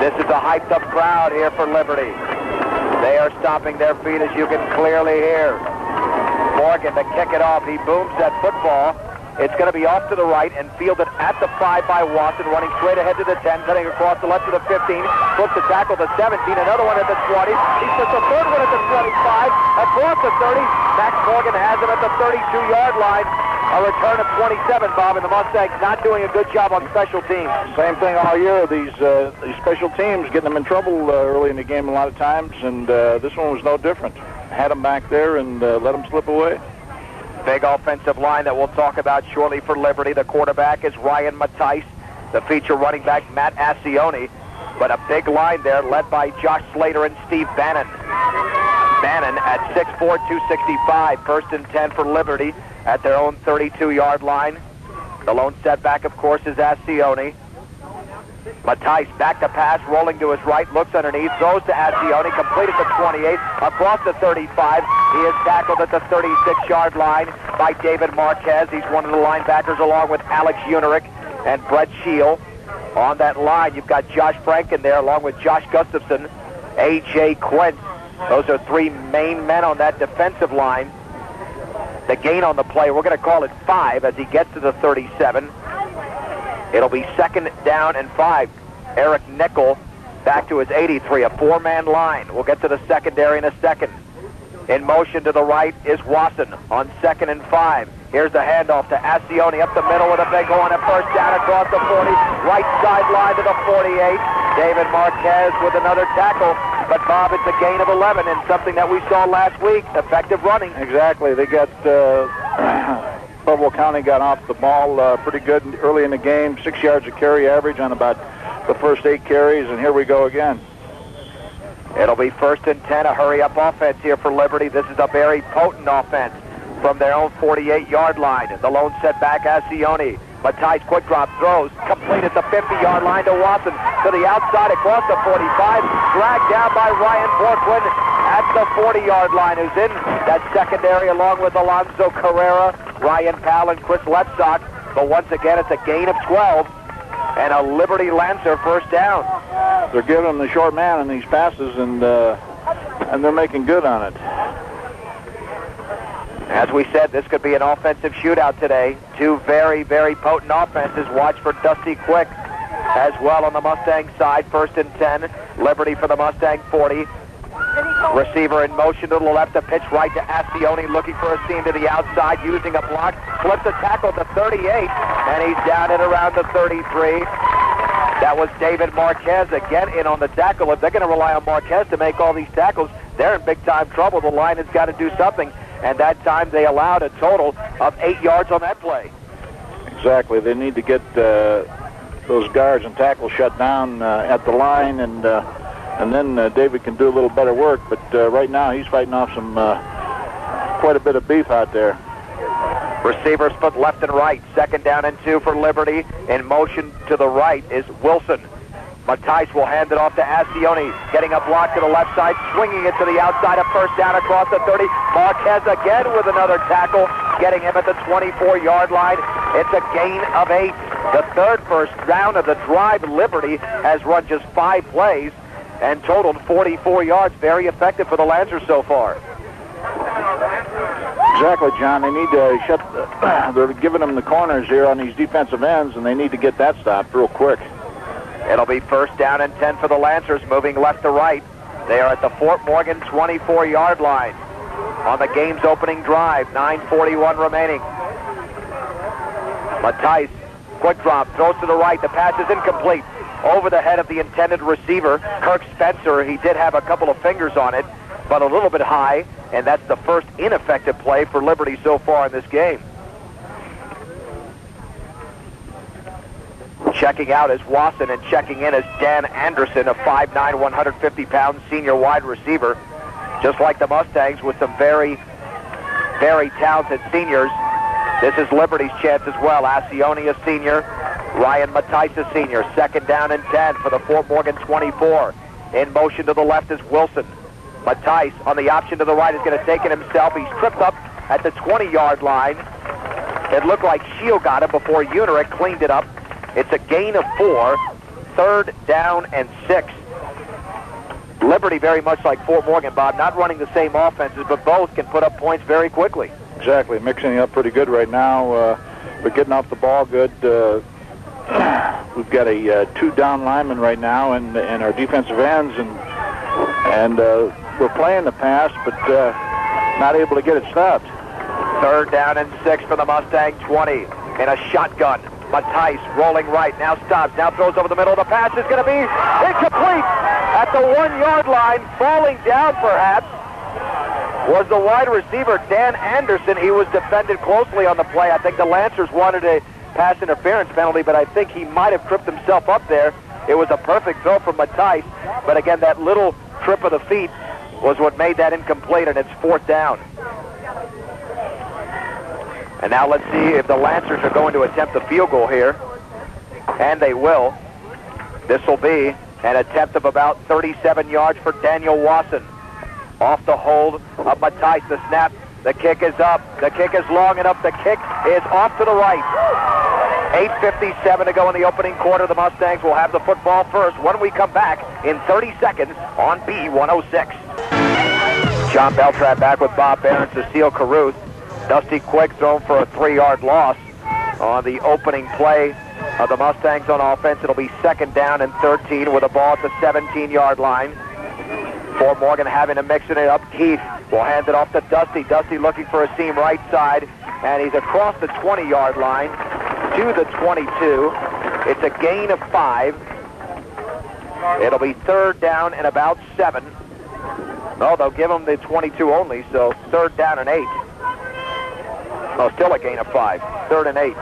This is a hyped-up crowd here for Liberty. They are stomping their feet, as you can clearly hear. Morgan to kick it off. He booms that football. It's going to be off to the right and fielded at the 5 by Watson, running straight ahead to the 10, cutting across the left to the 15, flips the tackle to 17, another one at the 20. He puts a third one at the 25, across the 30. Max Morgan has him at the 32-yard line. A return of 27, Bob, and the Mustangs not doing a good job on special teams. Same thing all year. These special teams getting them in trouble early in the game a lot of times, and this one was no different. Had them back there and let them slip away. Big offensive line that we'll talk about shortly for Liberty. The quarterback is Ryan Mattice, the feature running back Matt Ascione, but a big line there led by Josh Slater and Steve Bannon. Bannon at 6'4", 265, first and 10 for Liberty at their own 32-yard line. The lone setback, of course, is Ascione. Mattice back to pass, rolling to his right, looks underneath, throws to Ascione, completed the 28, across the 35. He is tackled at the 36-yard line by David Marquez. He's one of the linebackers along with Alex Unerick and Brett Shield. On that line, you've got Josh Franken there along with Josh Gustafson, A.J. Quint. Those are three main men on that defensive line. The gain on the play, we're going to call it 5 as he gets to the 37. It'll be second down and 5. Eric Nickel back to his 83, a 4-man line. We'll get to the secondary in a second. In motion to the right is Wasson on 2nd and 5. Here's the handoff to Ascione up the middle with a big one, a first down across the 40, right sideline to the 48. David Marquez with another tackle. But, Bob, it's a gain of 11 and something that we saw last week, effective running. Exactly. They got, Pueblo County got off the ball pretty good early in the game, 6 yards a carry average on about the first 8 carries, and here we go again. It'll be first and 10, a hurry-up offense here for Liberty. This is a very potent offense from their own 48-yard line. The lone setback, Ascione. Mattice quick drop throws, complete at the 50-yard line to Watson, to the outside across the 45, dragged down by Ryan Borquin at the 40-yard line, who's in that secondary along with Alonzo Carrera, Ryan Powell, and Chris Lepsock. But once again, it's a gain of 12 and a Liberty Lancer first down. They're giving him the short man in these passes, and they're making good on it. As we said, this could be an offensive shootout today. Two very, very potent offenses. Watch for Dusty Quick as well on the Mustang side. First and 10. Liberty for the Mustang 40. Receiver in motion to the left. A pitch right to Ascione, looking for a seam to the outside, using a block. Flips a tackle to 38, and he's down at around the 33. That was David Marquez again in on the tackle. If they're going to rely on Marquez to make all these tackles, they're in big-time trouble. The line has got to do something. And that time they allowed a total of 8 yards on that play. Exactly. They need to get those guards and tackles shut down at the line, and then David can do a little better work. But right now he's fighting off some quite a bit of beef out there. Receivers split left and right. Second down and 2 for Liberty. In motion to the right is Wilson. Mattice will hand it off to Ascione, getting a block to the left side, swinging it to the outside, a first down across the 30. Marquez again with another tackle, getting him at the 24-yard line. It's a gain of 8. The third first down of the drive. Liberty has run just 5 plays and totaled 44 yards. Very effective for the Lancers so far. Exactly, John. They need to they're giving them the corners here on these defensive ends, and they need to get that stopped real quick. It'll be first down and 10 for the Lancers, moving left to right. They are at the Fort Morgan 24-yard line on the game's opening drive. 9:41 remaining. Mattice, quick drop, throws to the right. The pass is incomplete. Over the head of the intended receiver, Kirk Spencer. He did have a couple of fingers on it, but a little bit high, and that's the first ineffective play for Liberty so far in this game. Checking out is Wasson, and checking in is Dan Anderson, a 5'9", 150-pound senior wide receiver. Just like the Mustangs, with some very, very talented seniors. This is Liberty's chance as well. Ascione, a senior. Ryan Mattice, a senior. Second down and 10 for the Fort Morgan 24. In motion to the left is Wilson. Mattice on the option to the right is going to take it himself. He's tripped up at the 20-yard line. It looked like Shield got him before Unerick cleaned it up. It's a gain of 4, 3rd down and 6. Liberty, very much like Fort Morgan, Bob, not running the same offenses, but both can put up points very quickly. Exactly, mixing it up pretty good right now. We're getting off the ball good. We've got a 2 down lineman right now, and our defensive ends, and we're playing the pass, but not able to get it stopped. 3rd down and 6 for the Mustang 20 in a shotgun. Matthijs rolling right, now stops, now throws over the middle. The pass is going to be incomplete at the 1-yard line. Falling down, perhaps, was the wide receiver, Dan Anderson. He was defended closely on the play. I think the Lancers wanted a pass interference penalty, but I think he might have tripped himself up there. It was a perfect throw from Matthijs, but again, that little trip of the feet was what made that incomplete, and it's 4th down. And now let's see if the Lancers are going to attempt a field goal here. And they will. This will be an attempt of about 37 yards for Daniel Wasson. Off the hold of Matthijs. The snap. The kick is up. The kick is long enough. The kick is off to the right. 8:57 to go in the opening quarter. The Mustangs will have the football first when we come back in 30 seconds on B106. John Beltran back with Bob Baier and Cecile Carruth. Dusty Quick thrown for a 3-yard loss on the opening play of the Mustangs on offense. It'll be 2nd down and 13 with a ball at the 17-yard line. Fort Morgan having to mix it up. Keith will hand it off to Dusty. Dusty looking for a seam right side, and he's across the 20-yard line to the 22. It's a gain of 5. It'll be 3rd down and about 7. No, they'll give him the 22 only, so 3rd down and 8. Oh, still a gain of 5. 3rd and 8.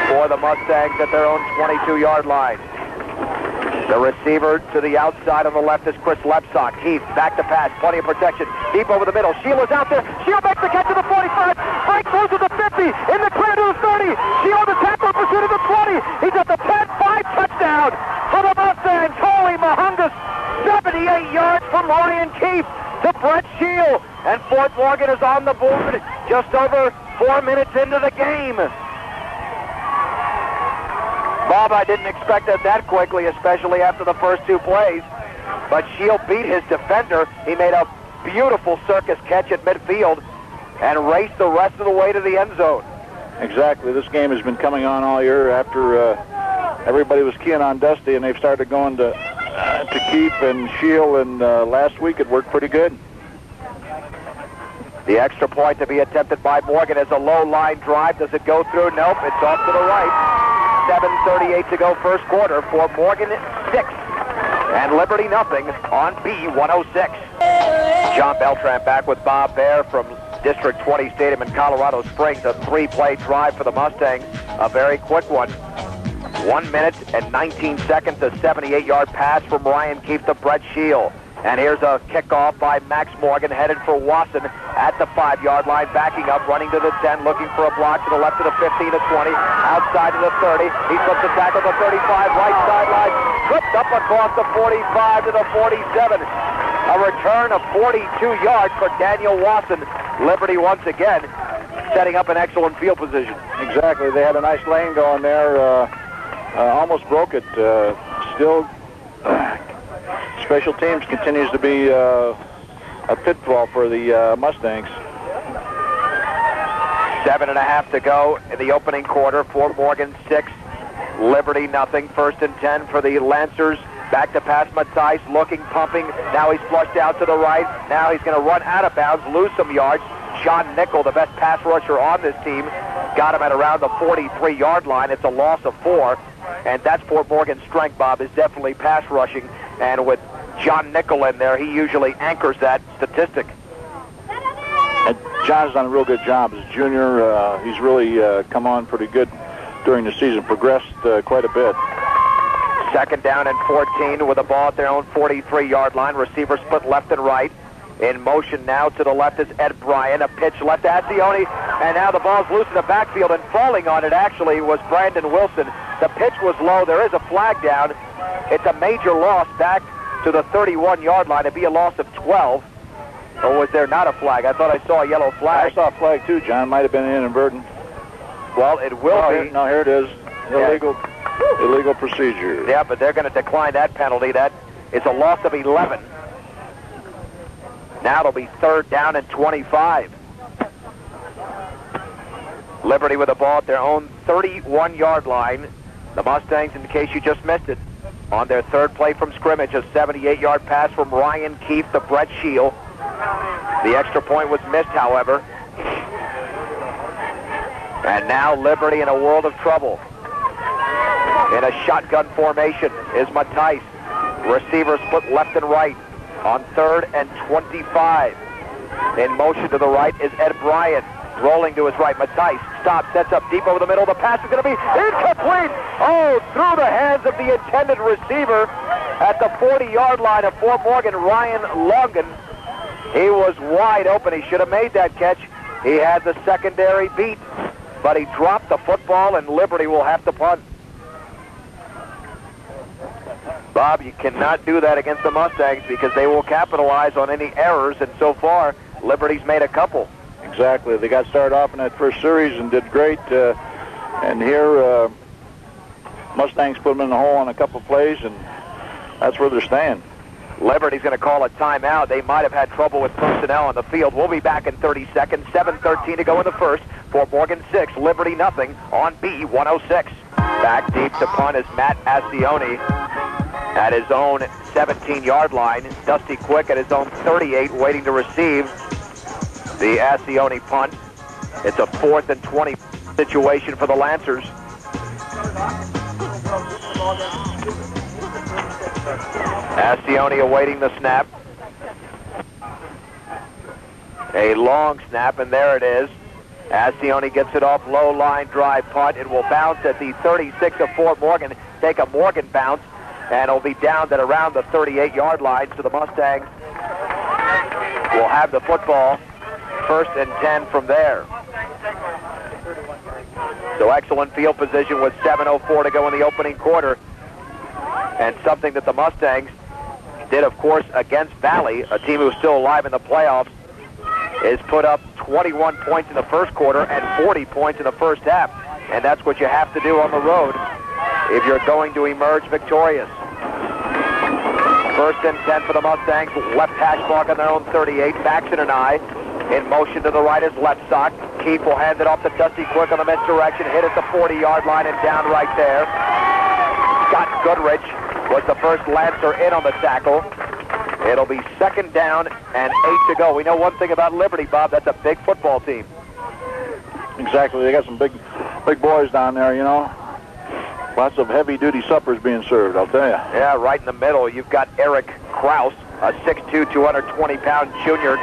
For the Mustangs at their own 22-yard line. The receiver to the outside on the left is Chris Lepsock. Heath back to pass, plenty of protection. Deep over the middle. Shield is out there. Shield makes the catch to the 45. Frank throws to the 50. In the clear to the 30. Shield the tackle pursuit of the 20. He's at the 10. 5 touchdown for the Mustangs. Holy Mahungus. 78 yards from Ryan Keefe to Brett Shield. And Fort Morgan is on the board just over 4 minutes into the game. Bob, I didn't expect it that quickly, especially after the first 2 plays. But Shield beat his defender. He made a beautiful circus catch at midfield and raced the rest of the way to the end zone. Exactly. This game has been coming on all year after everybody was keying on Dusty, and they've started going to Keefe and Shield, and last week it worked pretty good. The extra point to be attempted by Morgan is a low line drive. Does it go through? Nope. It's off to the right. 7:38 to go first quarter. For Morgan 6 and Liberty nothing on B106. John Beltran back with Bob Baier from District 20 Stadium in Colorado Springs. A 3-play drive for the Mustangs. A very quick one. 1 minute and 19 seconds. A 78-yard pass from Ryan Keefe to Brett Shield. And here's a kickoff by Max Morgan, headed for Wasson at the 5-yard line, backing up, running to the 10, looking for a block to the left of the 15 to 20, outside to the 30. He flips the tackle to 35, right sideline, tripped up across the 45 to the 47. A return of 42 yards for Daniel Wasson. Liberty once again setting up an excellent field position. Exactly. They had a nice lane going there. Almost broke it. Still... Special teams continues to be a pitfall for the Mustangs. 7.5 to go in the opening quarter. Fort Morgan 6, Liberty nothing. 1st and 10 for the Lancers. Back to pass Matthijs, looking, pumping. Now he's flushed out to the right. Now he's going to run out of bounds, lose some yards. John Nickel, the best pass rusher on this team, got him at around the 43-yard line. It's a loss of 4. And that's Fort Morgan's strength, Bob, is definitely pass rushing. And with John Nickel in there, he usually anchors that statistic. And John's done a real good job as a junior. He's really come on pretty good during the season, progressed quite a bit. 2nd down and 14 with the ball at their own 43-yard line. Receiver split left and right. In motion now to the left is Ed Bryan. A pitch left to Ascione, and now the ball's loose in the backfield, and falling on it actually was Brandon Wilson. The pitch was low. There is a flag down. It's a major loss back to the 31-yard line. It'd be a loss of 12. Or was there not a flag? I thought I saw a yellow flag. I saw a flag too, John. Might have been inadvertent. Well, it will be. No, here it is. Illegal procedure. Yeah, but they're going to decline that penalty. That is a loss of 11. Now it'll be 3rd down and 25. Liberty with the ball at their own 31-yard line. The Mustangs, in case you just missed it, on their 3rd play from scrimmage, a 78-yard pass from Ryan Keefe to Brett Shield. The extra point was missed, however. And now Liberty in a world of trouble. In a shotgun formation is Matthijs. Receiver split left and right on 3rd and 25. In motion to the right is Ed Bryant. Rolling to his right. Matthijs stops, sets up deep over the middle. The pass is going to be incomplete. Oh, through the hands of the intended receiver at the 40-yard line of Fort Morgan, Ryan Longan. He was wide open. He should have made that catch. He had the secondary beat, but he dropped the football, and Liberty will have to punt. Bob, you cannot do that against the Mustangs because they will capitalize on any errors, and so far, Liberty's made a couple. Exactly. They got started off in that first series and did great. And here, Mustangs put them in the hole on a couple plays, and that's where they're staying. Liberty's going to call a timeout. They might have had trouble with personnel on the field. We'll be back in 30 seconds. 7:13 to go in the first. Fort Morgan 6, Liberty nothing on B106. Back deep to punt is Matt Ascione at his own 17-yard line. Dusty Quick at his own 38, waiting to receive the Ascione punt. It's a 4th and 20 situation for the Lancers. Ascione awaiting the snap. A long snap, and there it is. Ascione gets it off low line drive punt. It will bounce at the 36 of Fort Morgan. Take a Morgan bounce, and it'll be down at around the 38-yard line. So the Mustangs will have the football. 1st and 10 from there. So excellent field position with 7:04 to go in the opening quarter. And something that the Mustangs did, of course, against Valley, a team who's still alive in the playoffs, is put up 21 points in the first quarter and 40 points in the first half. And that's what you have to do on the road if you're going to emerge victorious. 1st and 10 for the Mustangs. Left hash mark on their own 38. Baxton and I. In motion to the right is left sock. Keefe will hand it off to Dusty Quick on the misdirection. Hit at the 40-yard line and down right there. Scott Goodrich was the first Lancer in on the tackle. It'll be 2nd down and 8 to go. We know one thing about Liberty, Bob. That's a big football team. Exactly. They got some big boys down there, you know. Lots of heavy-duty suppers being served, I'll tell you. Yeah, right in the middle, you've got Eric Kraus, a 6'2", 220-pound junior.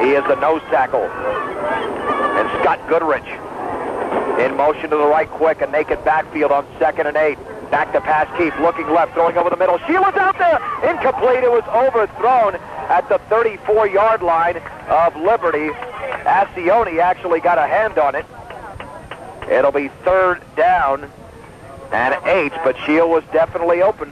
He is the nose tackle. And Scott Goodrich in motion to the right quick, a naked backfield on 2nd and 8. Back to pass, Keefe looking left, throwing over the middle. Sheila's out there, incomplete. It was overthrown at the 34-yard line of Liberty. Ascione actually got a hand on it. It'll be 3rd down and 8, but Shield was definitely open.